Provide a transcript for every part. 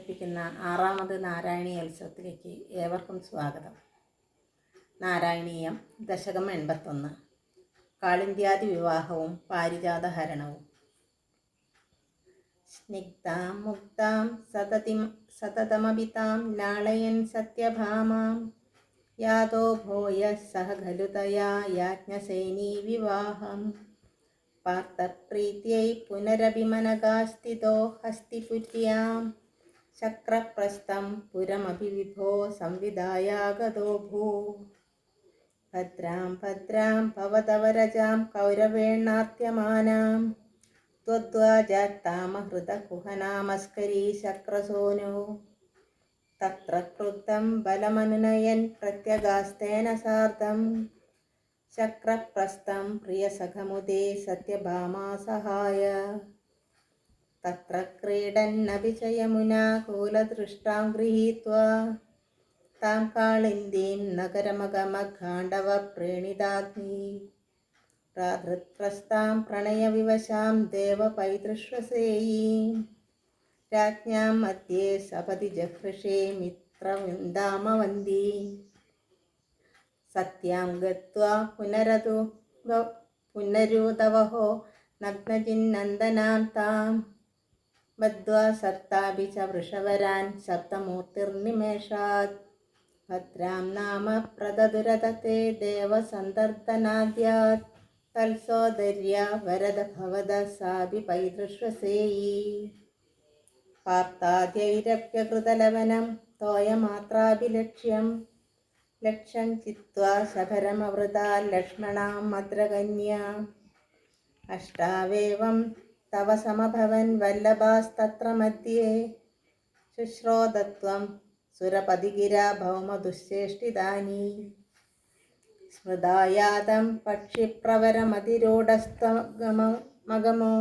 അവതരിപ്പിക്കുന്ന 6ാമത് നാരായണീയോത്സവത്തിലേക്ക് ഏവർക്കും സ്വാഗതം. നാരായണീയം ദശകം 81. കാളിന്ത്യാദി വിവാഹവും പാരിജാതഹരണവും. സ്നിഗ്ധാം മുഗ്ധാം സതതമഭിതാം ലാളയൻ സത്യഭാമാം യാതോ ഭൂയഃ സഹ ഖലു തയാ യാജ്ഞസേനീ വിവാഹം പാർത്ഥപ്രീത്यै പുനരഭിമനകാസ്ഥിതോ ഹസ്തിപുര്യാം ശക്രപ്രസ്ഥം പുരമഭിവിഭോ സംവിധായാഗതോ ഭൂ ഭദ്രാം ഭദ്രാം ഭവതവരജാം കൗരവേണാർത്യമാനാം ത്വദ്വാജാത്താമഹൃതകുഹനാമസ്കരീ ശക്രസോനോ തത്ര ക്രുദ്ധം ബലമനുനയൻ പ്രത്യഗാസ്തേന സാർദ്ധം ശക്രപ്രസ്ഥം പ്രിയസഖമുദേ സത്യഭാമാ സഹായ തത്ര ക്രീഡന്നപി ച യമുനാ കൂലദൃഷ്ടാം ഗൃഹീത്വാ താം കാളിന്ദീം നഗരമഗമഖാണ്ഡവ പ്രണീതാഗ്നി പ്രാധൃത്പ്രസ്ഥാം പ്രണയവിവശാം ദേവപൈതൃശ്വസേയീം രാജ്ഞാം മധ്യേ സപതി ജഹൃഷേ മിത്രവൃന്ദാമവന്തീം സത്യാം ഗത്വാ പുനരുദവഹോ നഗ്നജിന്നന്ദനാം താം ബദ്ധ്വാ സപ്താഭി ച വൃഷവരാൻ സപ്തമൂർത്തിർനിമേഷാത് ഭദ്രാം നാമ പ്രദദുരതത്തെ ദേവസന്ദർദനാദ്യാത് തൽസോദര്യ വരദ ഭവദ സാഭി പൈതൃശ്വസേയീ പാർത്ഥാദ്യൈരപ്യകൃതലവനം തോയമാത്രാഭിലക്ഷ്യം ലക്ഷം ചിത്വാ ശബരമവൃതാ ലക്ഷ്മണാം മദ്രകന്യാ അഷ്ടാവേവം തവ സമഭവൻ വല്ലഭാസ്തത്ര മധ്യേ ശുശ്രോതത്വം സുരപതിഗിരാ ഭൗമദുശ്ചേഷ്ടിതാനി സ്മൃതായാതം പക്ഷിപ്രവരമതിരൂഢസ്തമഗമോ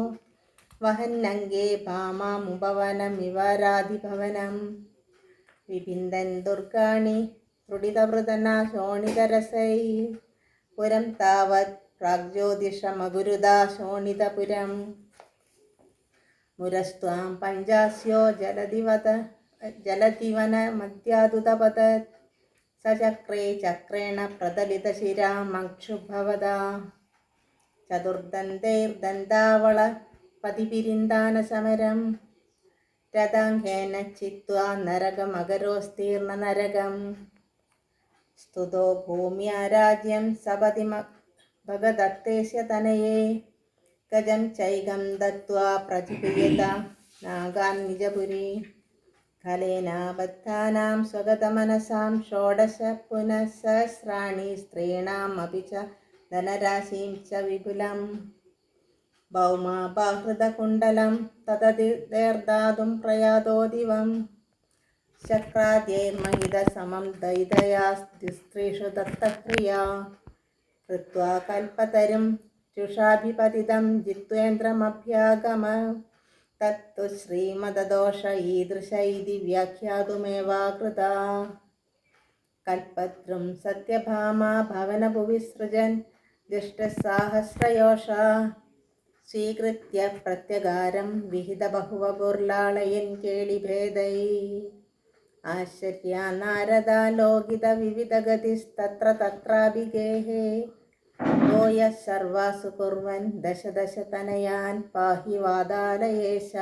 വഹന്നംഗേ ഭാമാമുപവനമിവരാധിഭവനം വിഭിന്ദൻ ദുർഗാണി ത്രുടിതവൃതനാ ശോണിതരസൈ പുരം താവത് പ്രാഗ്ജ്യോതിഷമഗുരുദാ ശോണിതപുരം മുരസ്ത്വാം പഞ്ചാസ്യോ ജലതിവനമദ്യാദുതപതത് സചക്രേ ചക്രേണ പ്രതലിതശിരാമക്ഷുഭവദാ ചതുർദന്തൈർദന്താവള പതിപിരിന്ദാനസമരം രഥാംഘേന ചിത്വാ നരകമകരോസ്തീർണ നരകം സ്തുതോ ഭൂമ്യാരാജ്യം സപതി ഭഗദത്തേസ്യ തനയേ ഗജം ചൈകം ദത്വാ പ്രചിപീയത നാഗാൻ നിജപുരീ ഖലേനാബദ്ധാനാം സ്വഗതമനസാം ഷോഡശ പുനഃസഹസ്രാണി സ്ത്രീണാം അപി ച ധനരാശിം ച വിപുലം ഭൗമാബാഹൃതകുണ്ഡലം തതതിർദാതും പ്രയാതോ ദിവം ശക്രാദ്യൈർമഹിതസമം ദൈതയാസ്ത്രീഷു ദത്തഹ്രിയാ കൃത്വാ കൽപ്പതരും ചുഷാഭിപതിതം ജിത്വേന്ദ്രമഭ്യാഗമ തത്തു ശ്രീമദദോഷ ഈദൃശ ഇതി വ്യാഖ്യാതുമേവാ കൃതാ കൽപദ്രും സത്യഭാമാ ഭവനഭുവി സൃജൻ ദുഷ്ടസാഹസ്രയോഷാ സ്വീകൃത്യ പ്രത്യഗാരം വിഹിതബഹുവപുർലാളയൻ കേളിഭേദൈ ആശ്ചര്യാ നാരദാ ലോകിത വിവിധഗതിസ്തത്ര തത്രാഭിഗേഹേ ഗോയഃ സർവാസു കുർവൻ ദശ ദശ തനയാൻ പാഹി വാതാലയേശ.